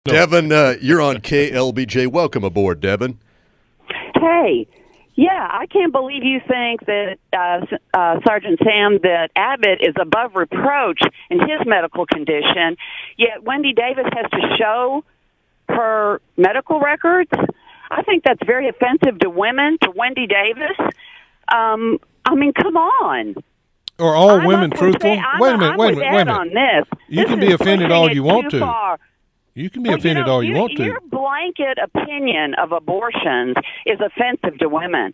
Devin, you're on KLBJ. Welcome aboard, Devin. Hey, yeah, I can't believe you think that Sergeant Sam, that Abbott is above reproach in his medical condition, yet Wendy Davis has to show her medical records. I think that's very offensive to women, to Wendy Davis. I mean, come on. Are all women truthful? Wait a minute. On this. You can be offended all you want to. You can be offended all you want to. Your blanket opinion of abortions is offensive to women.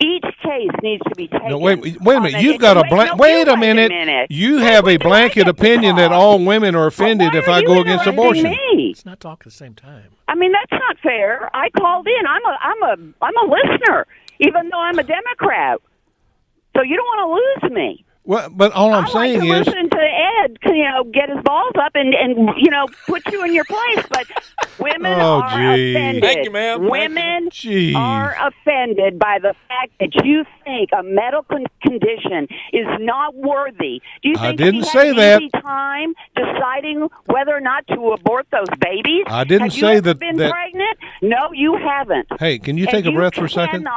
Each case needs to be taken. No, wait a minute. You've got a wait a minute. You have a blanket opinion that all women are offended if I go against abortion. Let's not talk at the same time. I mean, that's not fair. I called in. I'm a listener, even though I'm a Democrat. So you don't want to lose me. Well, but all I'm saying is, listen to Ed, get his balls up and put you in your place. But women are offended. Thank you, ma'am. Women are offended by the fact that you think a medical condition is not worthy. Do you think I didn't he say had that. an easy time deciding whether or not to abort those babies? I didn't say Have you that. ever been pregnant? No, you haven't. Hey, can you take a breath for a second?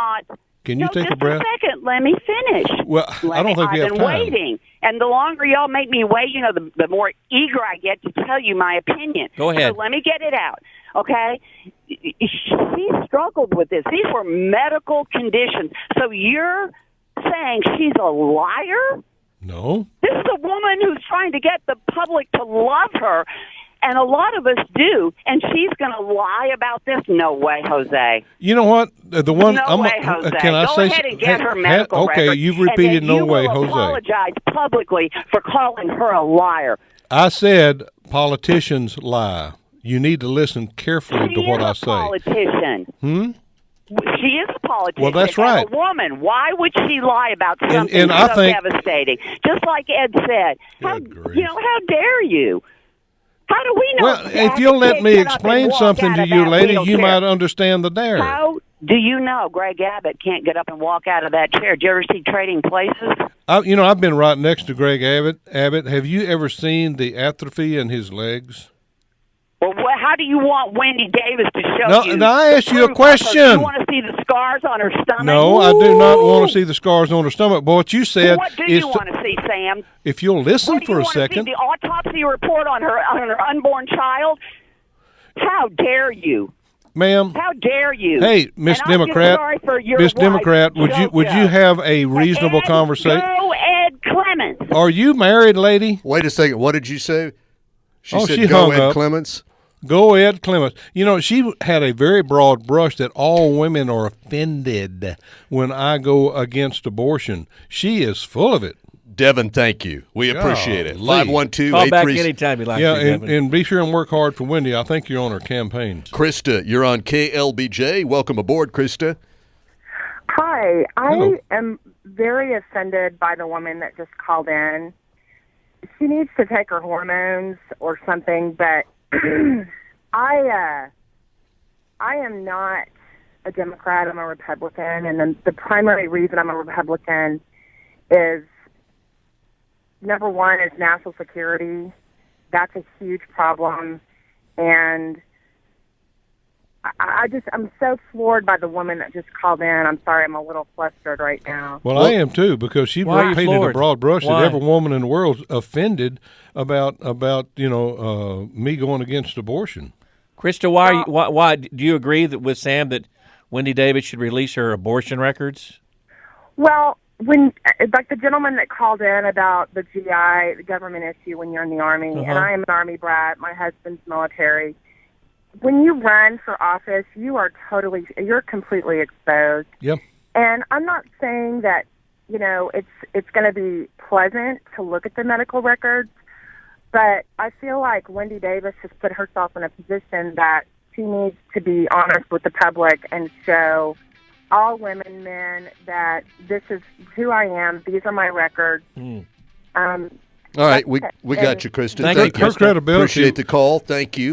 Can you take a breath? Just a second. Let me finish. Well, I don't think we have time. I've been waiting. And the longer y'all make me wait, the more eager I get to tell you my opinion. Go ahead. So let me get it out, okay? She struggled with this. These were medical conditions. So you're saying she's a liar? No. This is a woman who's trying to get the public to love her, and a lot of us do, and she's going to lie about this? No way, Jose. You know what? The one. No way, Jose. Can I Go say? ahead and get her medical okay, record, you've repeated and no way, you will Jose. Apologize publicly for calling her a liar. I said politicians lie. You need to listen carefully to what I say. Politician. She is a politician. Well, that's right. A woman. Why would she lie about something and I so think, devastating? Just like Ed said. How dare you? How do we know? Well, if you'll let me explain something to you, lady, you might understand the dare. How do you know Greg Abbott can't get up and walk out of that chair? Did you ever see Trading Places? I've been right next to Greg Abbott. Have you ever seen the atrophy in his legs? Well, how do you want Wendy Davis to show you? No, I asked you a question. Do you want to see the scars on her stomach? No, I do not want to see the scars on her stomach. But what you said what do you want to see, Sam? If you'll listen for a second. See the autopsy report on her unborn child? How dare you? Ma'am. How dare you? Hey, Miss Democrat. Miss Democrat, would you have a reasonable conversation? Go Ed Clements. Are you married, lady? Wait a second. What did you say? She hung go Ed up. Clements. Go Ed Clements. She had a very broad brush that all women are offended when I go against abortion. She is full of it. Devin, thank you. We appreciate it. 512-83. Call back anytime you like. Yeah, and be sure and work hard for Wendy. I think you're on her campaign. Krista, you're on KLBJ. Welcome aboard, Krista. Hi. Hello. I am very offended by the woman that just called in. She needs to take her hormones or something, but I am not a Democrat. I'm a Republican, and the primary reason I'm a Republican is, number one, is national security. That's a huge problem, and I'm so floored by the woman that just called in. I'm sorry, I'm a little flustered right now. Well, I am too, because she painted a broad brush that every woman in the world's offended about me going against abortion. Krista, why do you agree that with Sam that Wendy Davis should release her abortion records? Well, when the gentleman that called in about the GI, the government issue when you're in the Army, and I am an Army brat, my husband's military. When you run for office, you're completely exposed. Yep. And I'm not saying that, it's going to be pleasant to look at the medical records, but I feel like Wendy Davis has put herself in a position that she needs to be honest with the public and show all women, men, that this is who I am. These are my records. All right, we got you, Kristen. Thank you. Her credibility. Appreciate the call. Thank you.